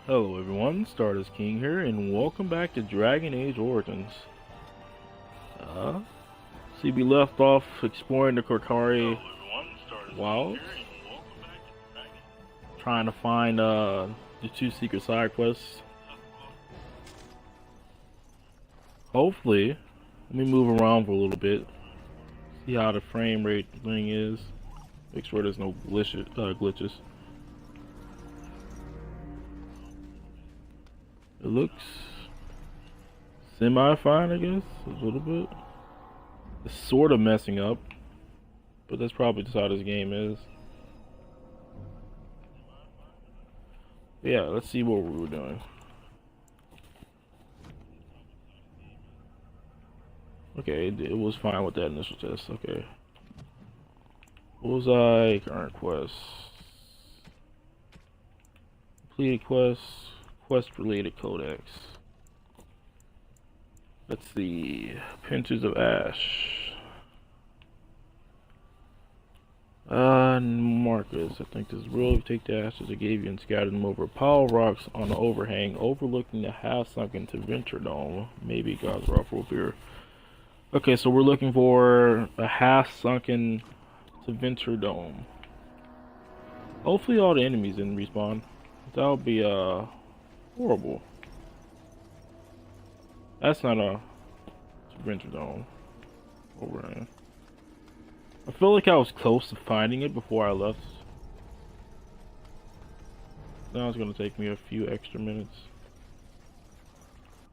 Hello everyone, Stardust King here, and welcome back to Dragon Age Origins. Uh, See, we left off exploring the Korkari wilds, trying to find the two secret side quests. Hopefully, let me move around for a little bit, see how the frame rate thing is, make sure there's no glitches. It looks semi-fine, I guess, a little bit. It's sort of messing up, but that's probably just how this game is. Yeah, let's see what we were doing. Okay, it was fine with that initial test. Okay. Bullseye, current quest. Completed quests. Quest-related codex. Let's see. Pinches of Ash. Marcus. I think this is real. Take the ashes I gave you and scatter them over a pile of rocks on the overhang overlooking the half-sunken Venture Dome. Maybe Gazarath will appear. Okay, so we're looking for a half-sunken Venture Dome. Hopefully all the enemies didn't respawn. That would be, horrible. That's not a Venture Dome. Overhang. I feel like I was close to finding it before I left. Now it's gonna take me a few extra minutes.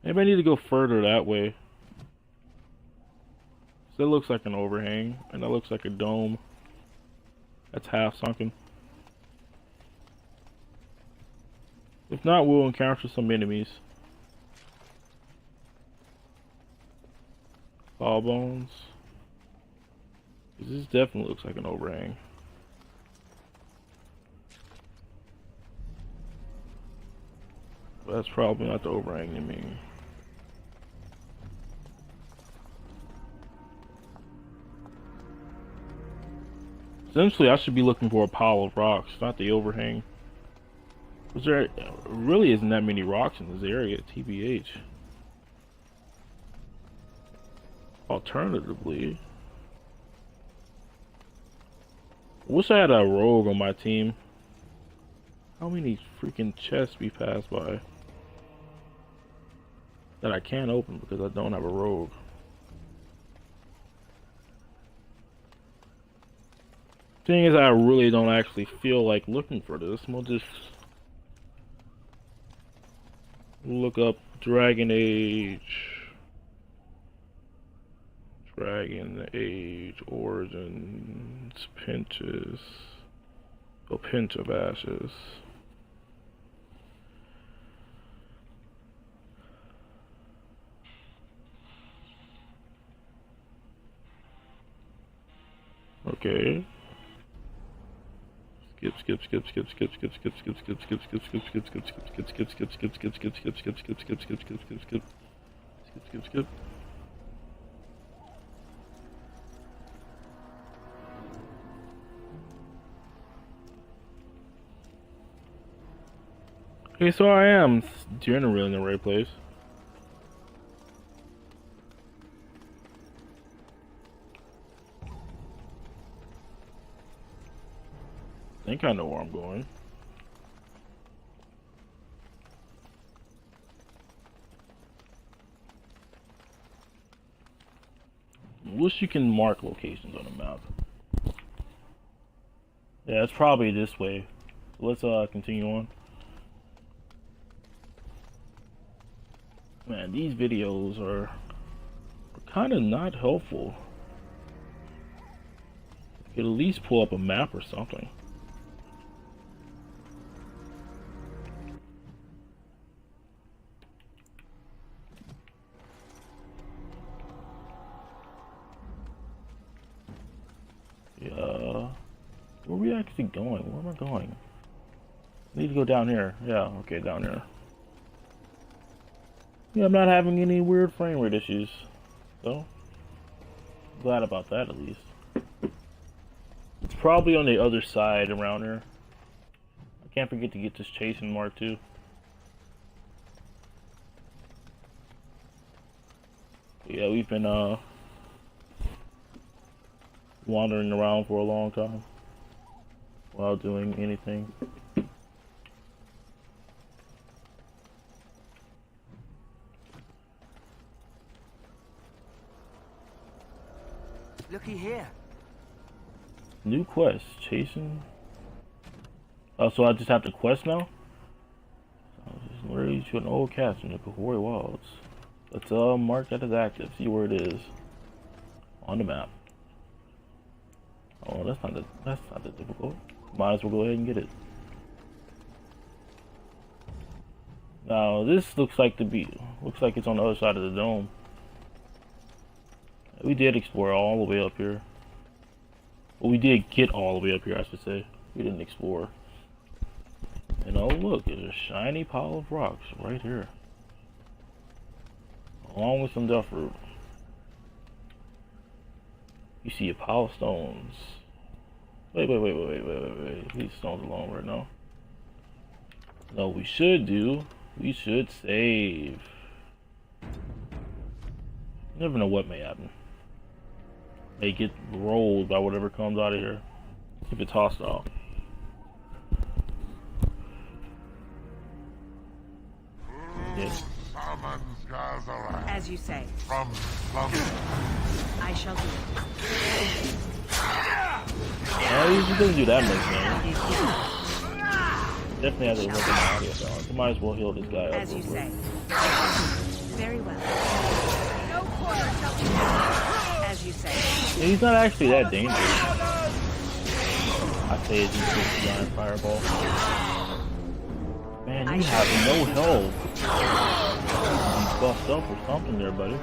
Maybe I need to go further that way. So that looks like an overhang, and that looks like a dome. That's half sunken. If not, we'll encounter some enemies. Fall bones. This definitely looks like an overhang. But that's probably not the overhang you mean. Essentially, I should be looking for a pile of rocks, not the overhang. There really isn't that many rocks in this area, TBH. Alternatively, I wish I had a rogue on my team. How many freaking chests we passed by that I can't open because I don't have a rogue? Thing is, I really don't actually feel like looking for this. We'll just look up Dragon Age Origins pinches. A pinch of ashes. Okay. Skip. Okay, so I am generally in the right place. I think I know where I'm going. Wish you can mark locations on the map. Yeah, it's probably this way. So let's continue on. Man, these videos are kind of not helpful. You could at least pull up a map or something. Yeah. Where are we actually going? Where am I going? I need to go down here. Yeah, okay, down here. Yeah, I'm not having any weird frame rate issues. So, glad about that at least. It's probably on the other side around here. I can't forget to get this Chasind mark too. Yeah, we've been wandering around for a long time without doing anything. Looky here. New quest, Chasind. Oh, so I just have to quest now? Literally to an old castle in the Kahori Wilds. Let's mark that as active, see where it is on the map. Oh, that's not that difficult. Might as well go ahead and get it. Now this looks like it's on the other side of the dome. We did explore all the way up here. Well, we did get all the way up here, I should say. We didn't explore. And oh look, there's a shiny pile of rocks right here. Along with some duff fruit. You see a pile of stones. Wait. These stones alone right now. No, we should save. You never know what may happen. May get rolled by whatever comes out of here. If it's hostile. Yes. As you say. From slumber. I shall do it. He doesn't do that much, man. Definitely has to work on the audio sound. So might as well heal this guy up. As you say. Very well. No quarter shall be lost. As you say. Yeah, he's not actually that dangerous. I say it's just a giant fireball. Man, you have no health. You buffed up or something there, buddy.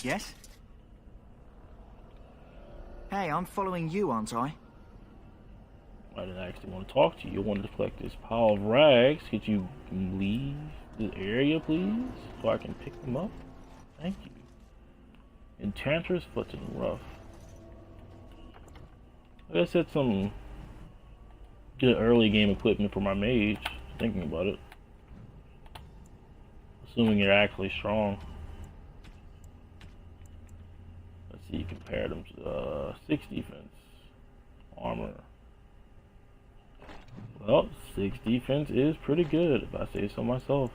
Yes? Hey, I'm following you, aren't I? I didn't actually want to talk to you. I wanted to collect this pile of rags. Could you leave the area, please? So I can pick them up? Thank you. Enchantress Foot and Rough. I guess that's some good early game equipment for my mage. Thinking about it. Assuming you're actually strong. Let's see, compare them to 6 defense. Armor. Well, 6 defense is pretty good, if I say so myself.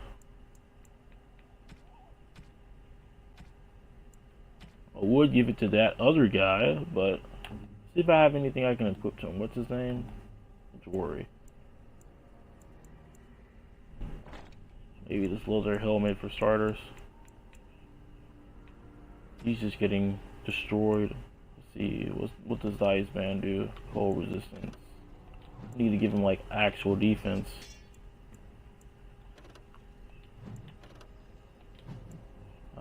I would give it to that other guy, but see if I have anything I can equip to him. What's his name? Worry. Maybe this leather helmet for starters. He's just getting destroyed. Let's see, what does the Ice Band do? Cold resistance. Need to give him like actual defense.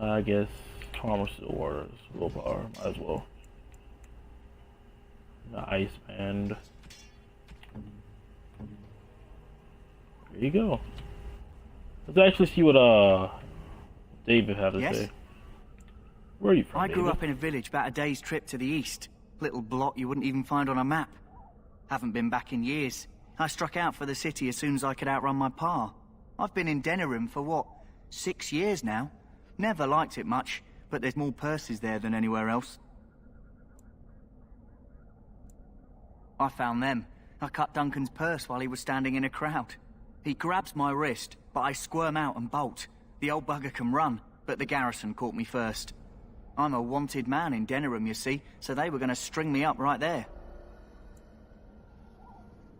I guess Armor Still Waters, willpower, might as well. The Ice Band. There you go. Let's actually see what David had to say. Where are you from, I grew David? up in a village about a day's trip to the east. Little blot you wouldn't even find on a map. Haven't been back in years. I struck out for the city as soon as I could outrun my pa. I've been in Denerim for what, 6 years now? Never liked it much, but there's more purses there than anywhere else. I found them. I cut Duncan's purse while he was standing in a crowd. He grabs my wrist, but I squirm out and bolt. The old bugger can run, but the garrison caught me first. I'm a wanted man in Denerim, you see, so they were going to string me up right there.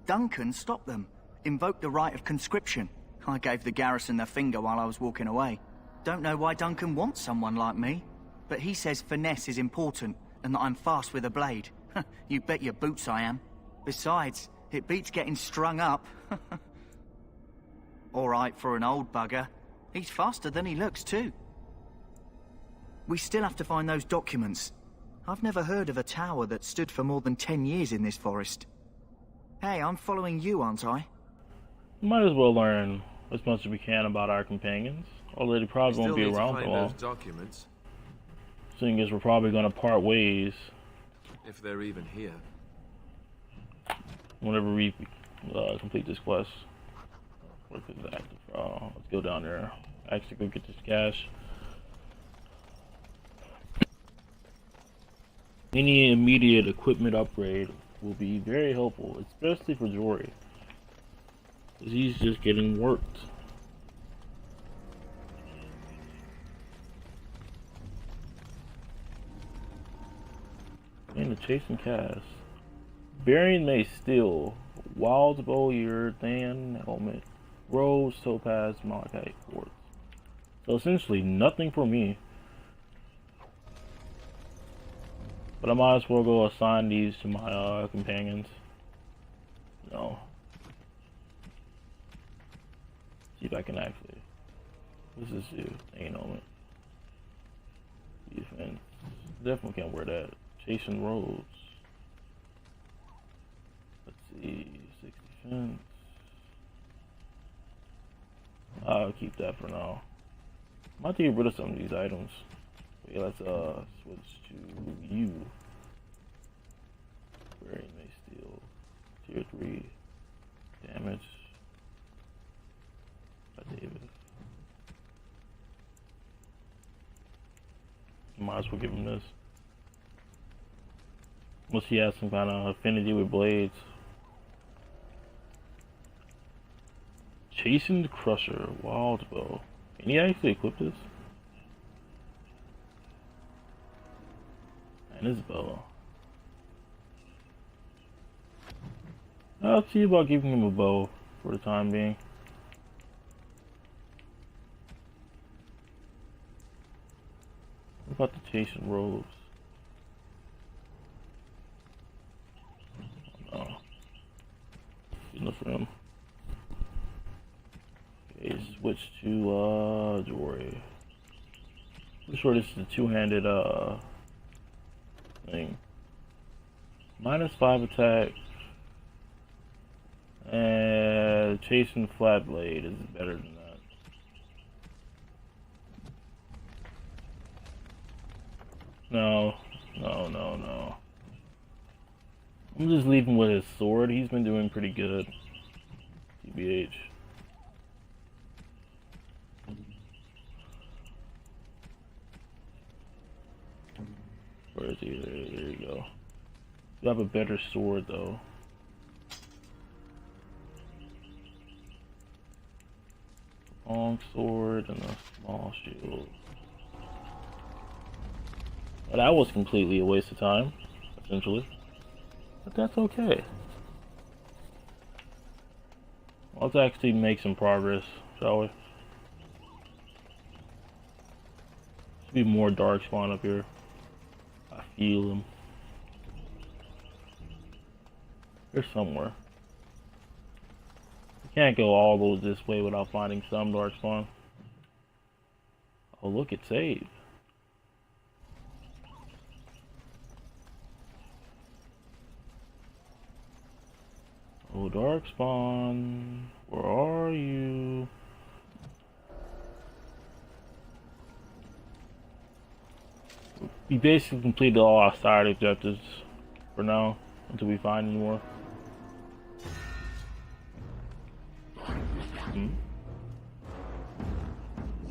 Duncan stopped them, invoked the right of conscription. I gave the garrison the finger while I was walking away. Don't know why Duncan wants someone like me, but he says finesse is important and that I'm fast with a blade. You bet your boots I am. Besides, it beats getting strung up. All right for an old bugger. He's faster than he looks too. We still have to find those documents. I've never heard of a tower that stood for more than 10 years in this forest. Hey, I'm following you, aren't I? Might as well learn as much as we can about our companions. Although they probably won't be around for long. Documents, Seeing as we're probably going to part ways if they're even here. whenever we complete this quest. Let's go down there. actually go get this cash. Any immediate equipment upgrade will be very helpful, especially for Jory, because he's just getting worked. And the chasing cast. Bearing may steal. Wild bow ear, than helmet, rose, topaz, malachite quartz. So essentially nothing for me. But I might as well go assign these to my companions. No. See if I can actually. What's this do? Ain't helmet. Defense. Definitely can't wear that. Chasing roads. Let's see. 6 defense. I'll keep that for now. Might have to get rid of some of these items. Okay, let's switch to you. Very may steal. Tier 3 damage. By David. Might as well give him this. Unless he has some kind of affinity with blades. Chasind Crusher, wild bow. Can he actually equip this? And his bow. I'll see about giving him a bow for the time being. What about the chasing robes? Oh no. Good enough for him. Okay, switch to Jory. Pretty sure this is a two-handed thing. -5 attack. And chasing flat blade is better than that. No. I'm just leaving with his sword. He's been doing pretty good. TBH. Where is he? There you go. You have a better sword though. Long sword and a small shield. Well, that was completely a waste of time, essentially. But that's okay. Let's actually make some progress, shall we? Should be more dark spawn up here. I feel him. They're somewhere. You can't go all those this way without finding some dark spawn. Oh, look, it saved. Oh, dark spawn, where are you? We basically completed all our side objectives for now, until we find any more.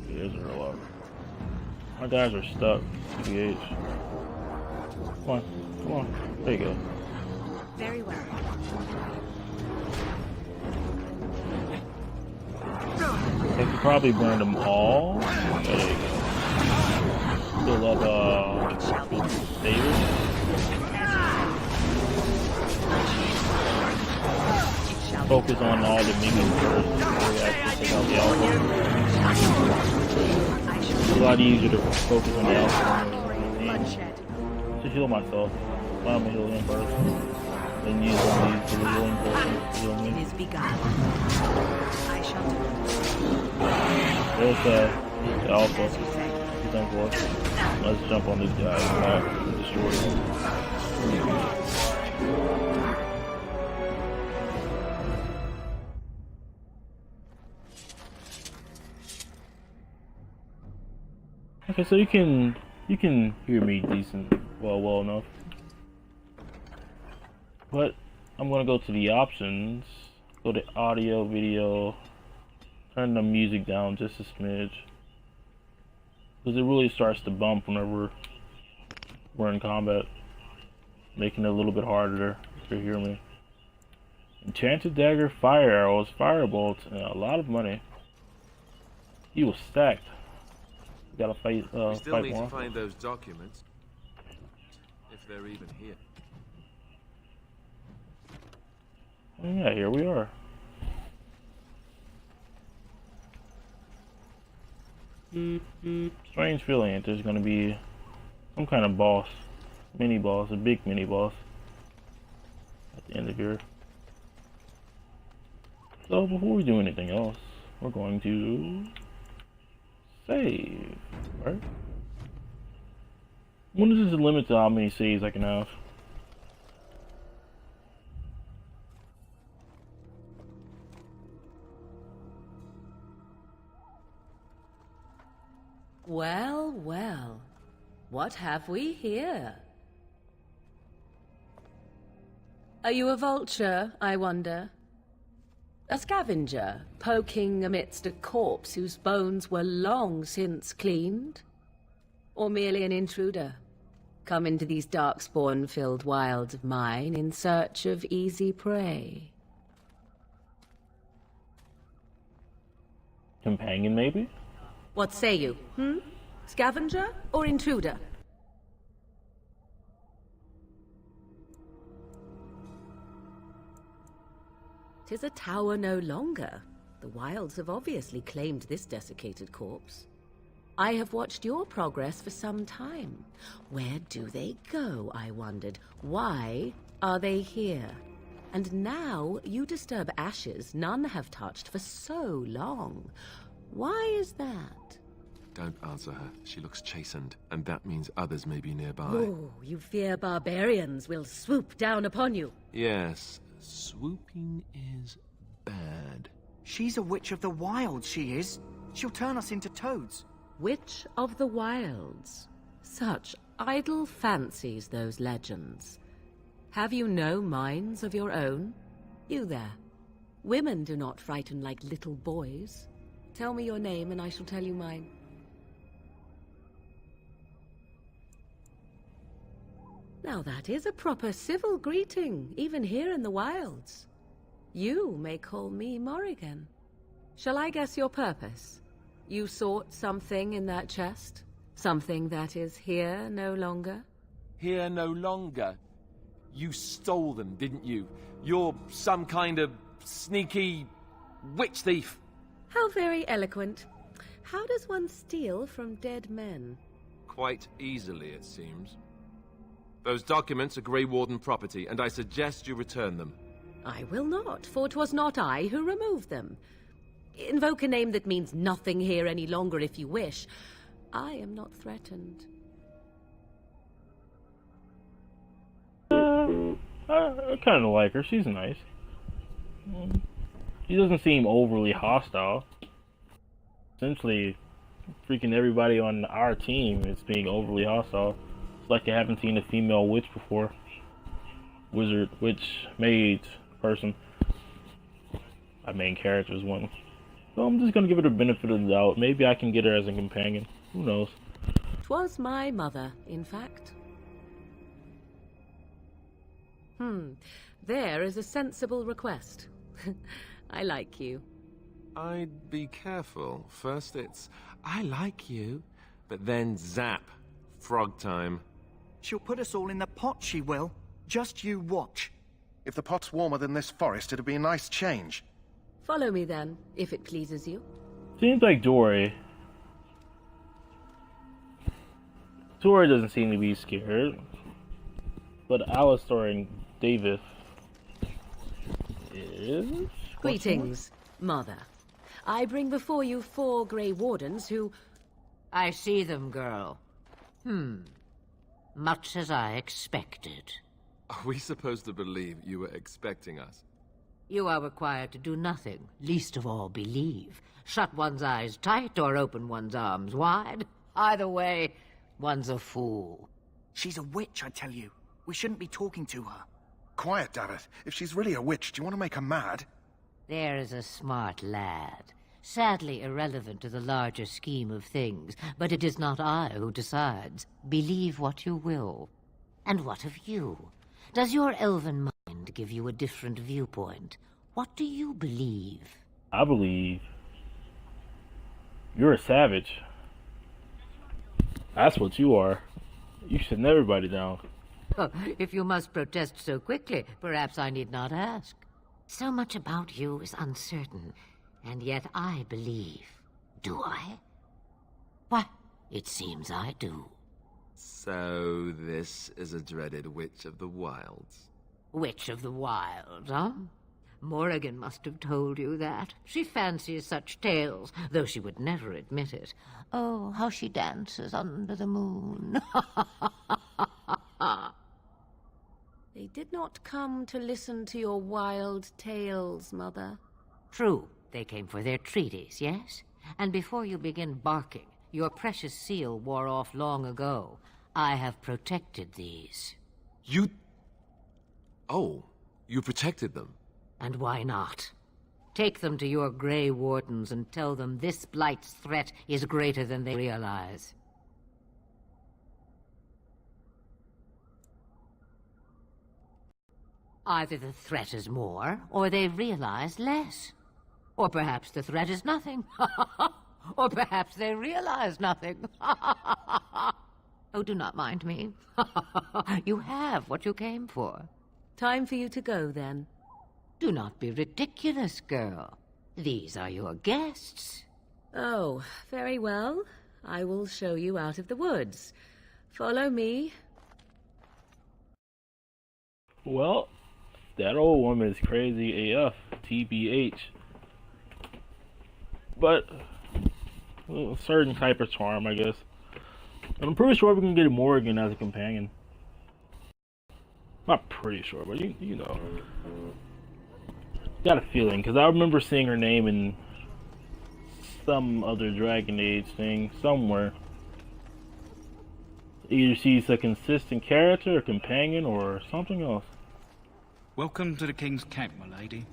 There's a lot. My guys are stuck. TBH. Come on. There you go. Very well. They could probably burn them all. There you go. Fill up, David. Focus on all the minions first before we actually take out the alpha. It's a lot easier to focus on the alpha. To heal myself. I'm gonna heal him first. Then use one of these to healing potions to heal me. It is begun. I shall do it. There's the alpha. He's done for us. Let's jump on these guys and destroy them. Okay, so you can hear me decent, well enough. But I'm gonna go to the options, go to audio, video, Turn the music down just a smidge. Because it really starts to bump whenever we're in combat. Making it a little bit harder to hear me. Enchanted dagger, fire arrows, fire bolts, and a lot of money. He was stacked. We gotta fight, We still fight need more. to find those documents. If they're even here. Oh, yeah, here we are. Strange feeling that there's gonna be some kind of boss. Mini boss, a big mini boss. At the end of here. So before we do anything else, we're going to save, right? When is this limit to how many saves I can have? Well, well. What have we here? Are you a vulture, I wonder? A scavenger, poking amidst a corpse whose bones were long since cleaned? Or merely an intruder, come into these darkspawn-filled wilds of mine in search of easy prey? Companion, maybe? What say you, Scavenger or intruder? 'Tis a tower no longer. The wilds have obviously claimed this desiccated corpse. I have watched your progress for some time. Where do they go, I wondered? Why are they here? And now you disturb ashes none have touched for so long. Why is that? Don't answer her. She looks chastened, and that means others may be nearby. Oh, you fear barbarians will swoop down upon you. Yes, swooping is bad. She's a witch of the wilds, she is. She'll turn us into toads. Witch of the Wilds. Such idle fancies, those legends. Have you no minds of your own? You there. Women do not frighten like little boys. Tell me your name and I shall tell you mine. Now that is a proper civil greeting, even here in the wilds. You may call me Morrigan. Shall I guess your purpose? You sought something in that chest? Something that is here no longer? Here no longer? You stole them, didn't you? You're some kind of sneaky witch thief. How very eloquent. How does one steal from dead men? Quite easily, it seems. Those documents are Grey Warden property, and I suggest you return them. I will not, for 'twas not I who removed them. Invoke a name that means nothing here any longer if you wish. I am not threatened. I kind of like her. She's nice. She doesn't seem overly hostile. Essentially, freaking everybody on our team is being overly hostile. It's like I haven't seen a female witch before. Wizard, witch, maid, person. My main character is one. So I'm just gonna give her the benefit of the doubt. Maybe I can get her as a companion. Who knows? 'Twas my mother, in fact. There is a sensible request. I like you. I'd be careful. First it's, I like you, but then zap. Frog time. She'll put us all in the pot, she will. Just you watch. If the pot's warmer than this forest, it'd be a nice change. Follow me then, if it pleases you. Seems like Dory doesn't seem to be scared. But Alistair and David is... Greetings, Mother. I bring before you 4 Grey Wardens who... I see them, girl. Much as I expected. Are we supposed to believe you were expecting us? You are required to do nothing, least of all believe. Shut one's eyes tight or open one's arms wide. Either way, one's a fool. She's a witch, I tell you. We shouldn't be talking to her. Quiet, Dareth. If she's really a witch, do you want to make her mad? There is a smart lad. Sadly irrelevant to the larger scheme of things, but it is not I who decides. Believe what you will. And what of you? Does your elven mind give you a different viewpoint? What do you believe? I believe you're a savage. That's what you are. You send everybody down. Oh, if you must protest so quickly, perhaps I need not ask. So much about you is uncertain, and yet I believe. Do I? Why, it seems I do. So this is a dreaded Witch of the Wilds. Witch of the Wilds, huh? Morrigan must have told you that. She fancies such tales, though she would never admit it. Oh, how she dances under the moon. They did not come to listen to your wild tales, Mother. True, they came for their treaties, yes? And before you begin barking, your precious seal wore off long ago. I have protected these. You... Oh, you protected them. And why not? Take them to your Grey Wardens and tell them this blight's threat is greater than they realize. Either the threat is more, or they realize less. Or perhaps the threat is nothing. Or perhaps they realize nothing. Oh, do not mind me. You have what you came for. Time for you to go, then. Do not be ridiculous, girl. These are your guests. Oh, very well. I will show you out of the woods. Follow me. Well, that old woman is crazy AF, TBH. But, a certain type of charm, I guess. And I'm pretty sure we can get Morrigan as a companion. Not pretty sure, but you know. Got a feeling, because I remember seeing her name in some other Dragon Age thing, somewhere. Either she's a consistent character, a companion, or something else. Welcome to the King's Camp, my lady.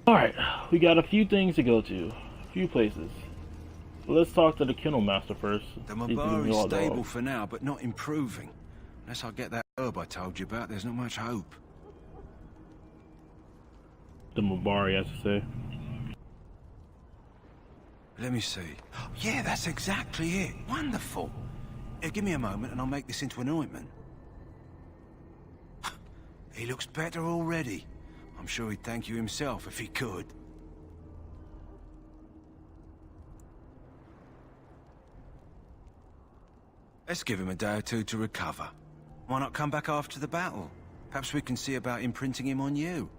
Alright, we got a few things to go to. A few places. Let's talk to the Kennel Master first. The Mabari's stable for now, but not improving. Unless I get that herb I told you about, there's not much hope. The Mabari has to say. Let me see. Yeah, that's exactly it. Wonderful. Here, give me a moment and I'll make this into an ointment. He looks better already. I'm sure he'd thank you himself if he could. Let's give him a day or two to recover. Why not come back after the battle? Perhaps we can see about imprinting him on you.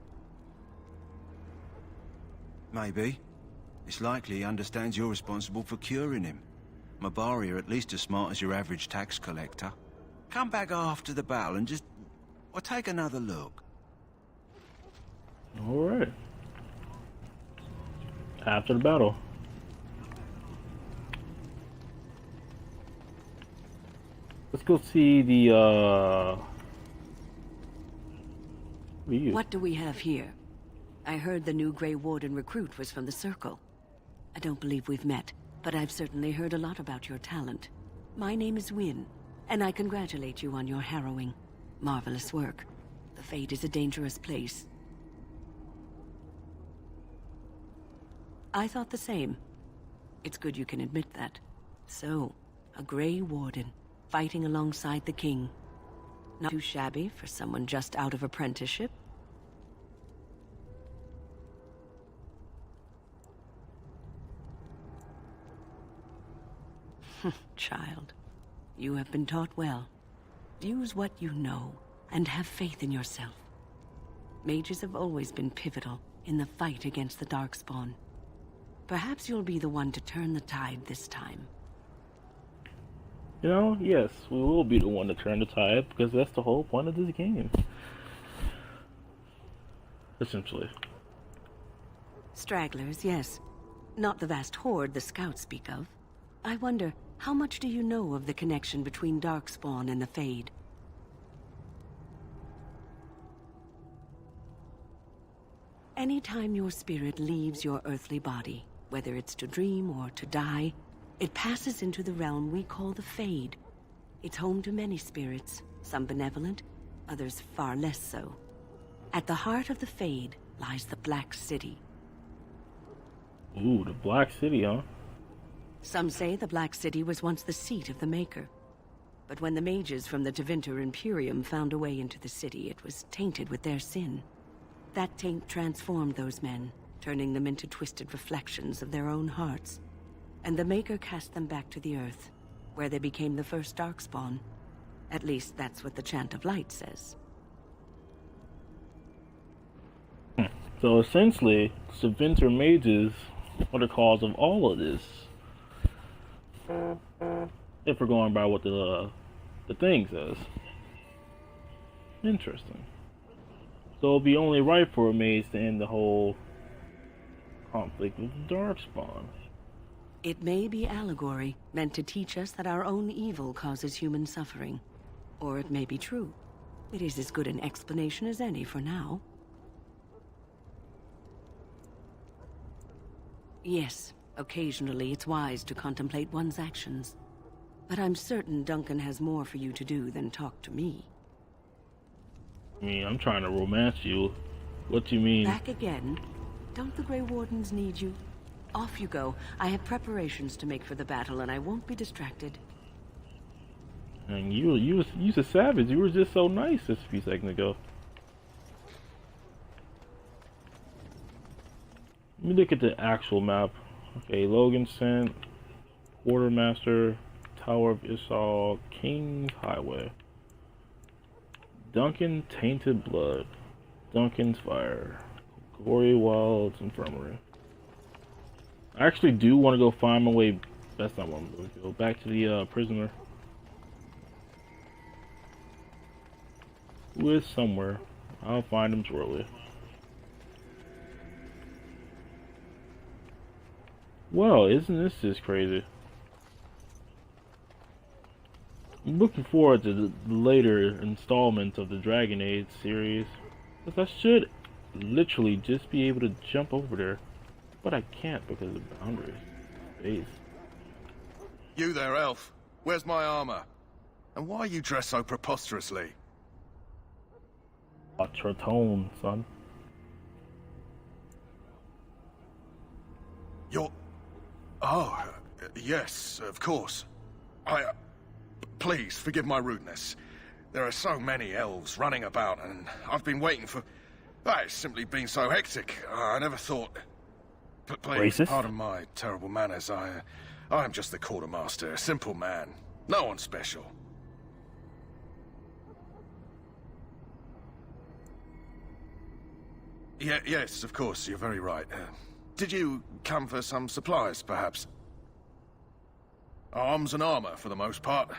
Maybe. It's likely he understands you're responsible for curing him. Mabari are at least as smart as your average tax collector. Come back after the battle and just... or take another look. Alright. After the battle. Let's go see the, What do we have here? I heard the new Grey Warden recruit was from the Circle. I don't believe we've met, but I've certainly heard a lot about your talent. My name is Wynne, and I congratulate you on your harrowing, marvelous work. The Fade is a dangerous place. I thought the same. It's good you can admit that. So, a Grey Warden, fighting alongside the King. Not too shabby for someone just out of apprenticeship. Child, you have been taught well. Use what you know, and have faith in yourself. Mages have always been pivotal in the fight against the Darkspawn. Perhaps you'll be the one to turn the tide this time. You know, yes, we will be the one to turn the tide, because that's the whole point of this game. Essentially. Stragglers, yes. Not the vast horde the scouts speak of. I wonder, how much do you know of the connection between Darkspawn and the Fade? Anytime your spirit leaves your earthly body, whether it's to dream or to die, it passes into the realm we call the Fade. It's home to many spirits, some benevolent, others far less so. At the heart of the Fade lies the Black City. Ooh, the Black City, huh? Some say the Black City was once the seat of the Maker. But when the mages from the Tevinter Imperium found a way into the city, it was tainted with their sin. That taint transformed those men, turning them into twisted reflections of their own hearts. And the Maker cast them back to the Earth, where they became the first Darkspawn. At least that's what the Chant of Light says. So essentially, Tevinter mages are the cause of all of this. If we're going by what the thing says. Interesting. So it'll be only right for a mage to end the whole conflict with the Darkspawn. It may be allegory, meant to teach us that our own evil causes human suffering. Or it may be true. It is as good an explanation as any for now. Yes, occasionally it's wise to contemplate one's actions. But I'm certain Duncan has more for you to do than talk to me. I mean, I'm trying to romance you. What do you mean? Back again? Don't the Grey Wardens need you? Off you go. I have preparations to make for the battle, and I won't be distracted. And you's a savage. You were just so nice just a few seconds ago. Let me look at the actual map. Okay, Logan Sent, Quartermaster, Tower of Isal, King's Highway, Duncan Tainted Blood, Duncan's Fire, Glory Wilds Infirmary. I actually do want to go find my way. That's not what I'm going to go. Back to the prisoner. Who is somewhere. I'll find him shortly. Well, isn't this just crazy? I'm looking forward to the later installments of the Dragon Age series, because I should literally just be able to jump over there, but I can't because of boundaries. Space. You there, elf. Where's my armor? And why are you dressed so preposterously? Watch your tone, son. You're... Oh, yes, of course. Please, forgive my rudeness. There are so many elves running about, and I've been waiting for... It's simply been so hectic. I never thought... Please, Racist? pardon my terrible manners. I'm just the quartermaster, a simple man. No one special. Yes, of course, you're very right. Did you come for some supplies, perhaps? Arms and armor, for the most part.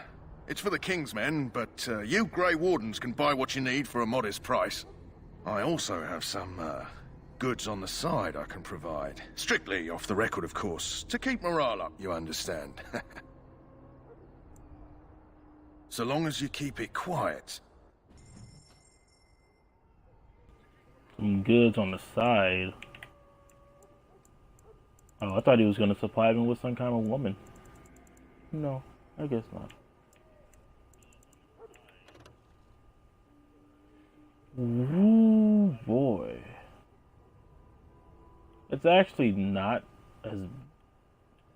It's for the King's men, but you Grey Wardens can buy what you need for a modest price. I also have some goods on the side I can provide. Strictly off the record, of course, to keep morale up, you understand. So long as you keep it quiet. Some goods on the side. Oh, I thought he was going to supply me with some kind of woman. No, I guess not. Ooh, boy. It's actually not as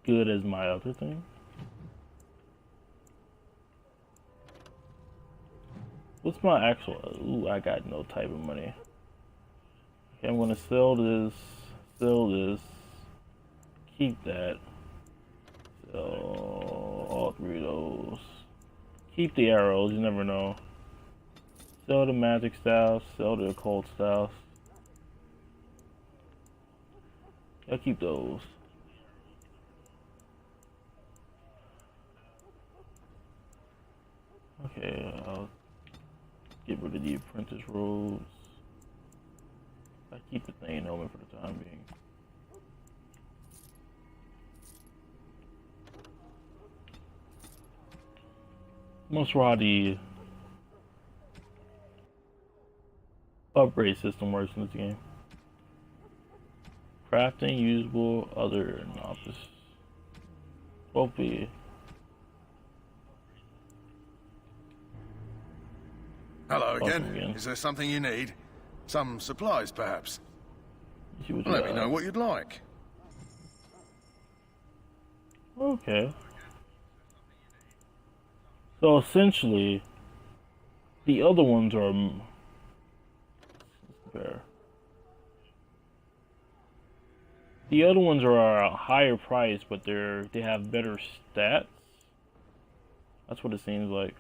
good as my other thing. What's my actual... Ooh, I got no type of money. Okay, I'm gonna sell this, keep that, sell all three of those, keep the arrows, you never know, sell the magic staffs, sell the occult staffs, I'll keep those. Okay, I'll get rid of the apprentice robes. I keep the thing open for the time being. Most raw the upgrade system works in this game. Crafting, usable, other novice. Hopefully. Hello again. Is there something you need? Some supplies, perhaps? Let me know what you'd like. Okay. So essentially, the other ones are fair. The other ones are a higher price, but they have better stats. That's what it seems like.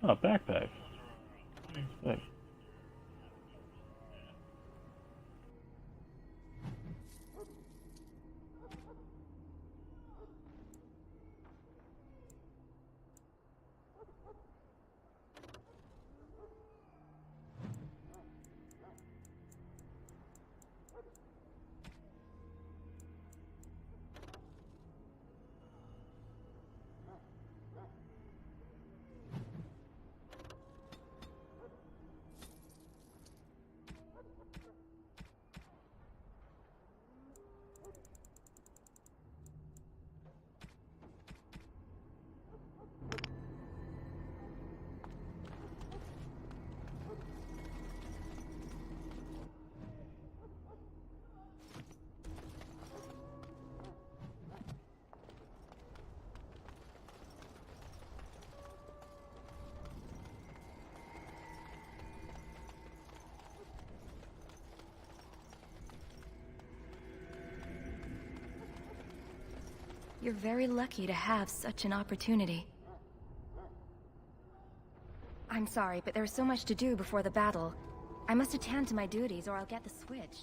Oh, backpack. Back. You're very lucky to have such an opportunity. I'm sorry, but there's so much to do before the battle. I must attend to my duties or I'll get the switch.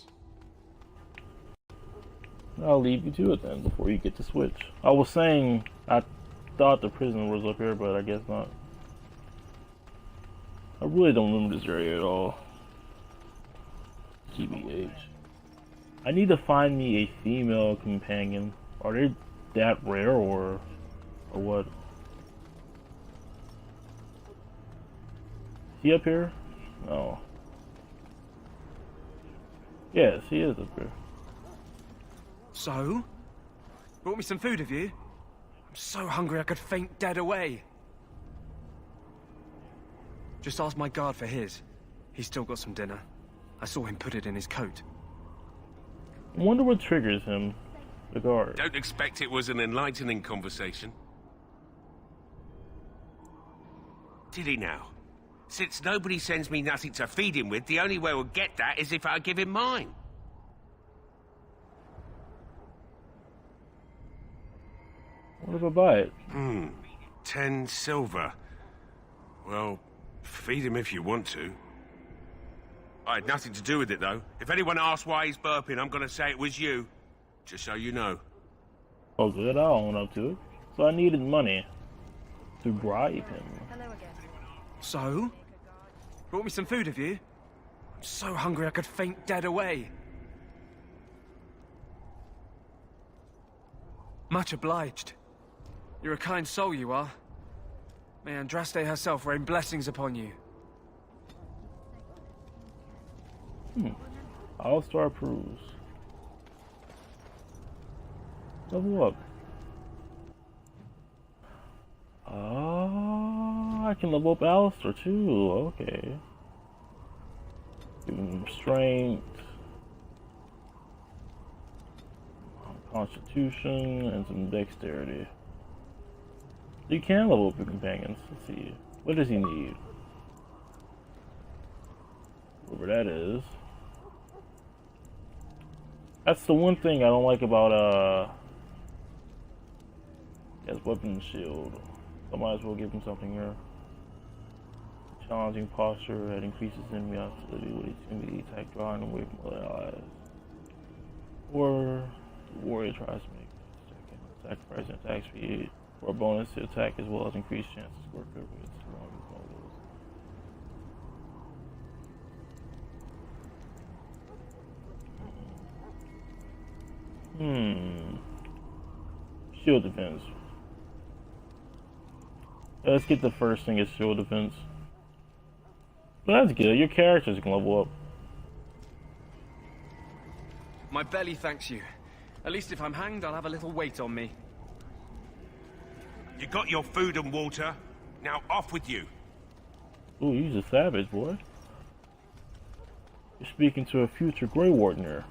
I'll leave you to it then before you get the switch. I was saying I thought the prison was up here, but I guess not. I really don't remember this area at all. TBH. I need to find me a female companion. Are they that rare or what? Is he up here? No. Yes, he is up here. So? Brought me some food, have you? I'm so hungry I could faint dead away. Just ask my guard for his. He's still got some dinner. I saw him put it in his coat. I wonder what triggers him. The guard. Don't expect it was an enlightening conversation. Did he now? Since nobody sends me nothing to feed him with, the only way we'll get that is if I give him mine. What if I buy it? 10 silver. Well, feed him if you want to. I had nothing to do with it, though. If anyone asks why he's burping, I'm gonna say it was you. Just so you know. Oh good, I'll own up to it. So I needed money to bribe him. Hello again. So? Brought me some food, have you? I'm so hungry I could faint dead away. Much obliged. You're a kind soul, you are. May Andraste herself rain blessings upon you. All-star approves. Level up. Oh, I can level up Alistair too. Okay. Give him strength, constitution, and some dexterity. You can level up your companions. Let's see. What does he need? Whatever that is. That's the one thing I don't like about yes, weapon and shield. So I might as well give him something here. Challenging posture that increases enemy hostility with its enemy attack, drawing away from other allies. Or the warrior tries to make sacrifice and attack speed, or a bonus to attack as well as increased chance to score critical hits along with mobiles. Shield defense. Let's get the first thing as shield defense. But that's good. Your characters can level up. My belly thanks you. At least if I'm hanged, I'll have a little weight on me. You got your food and water. Now off with you. Ooh, he's a savage, boy. You're speaking to a future Grey Warden here.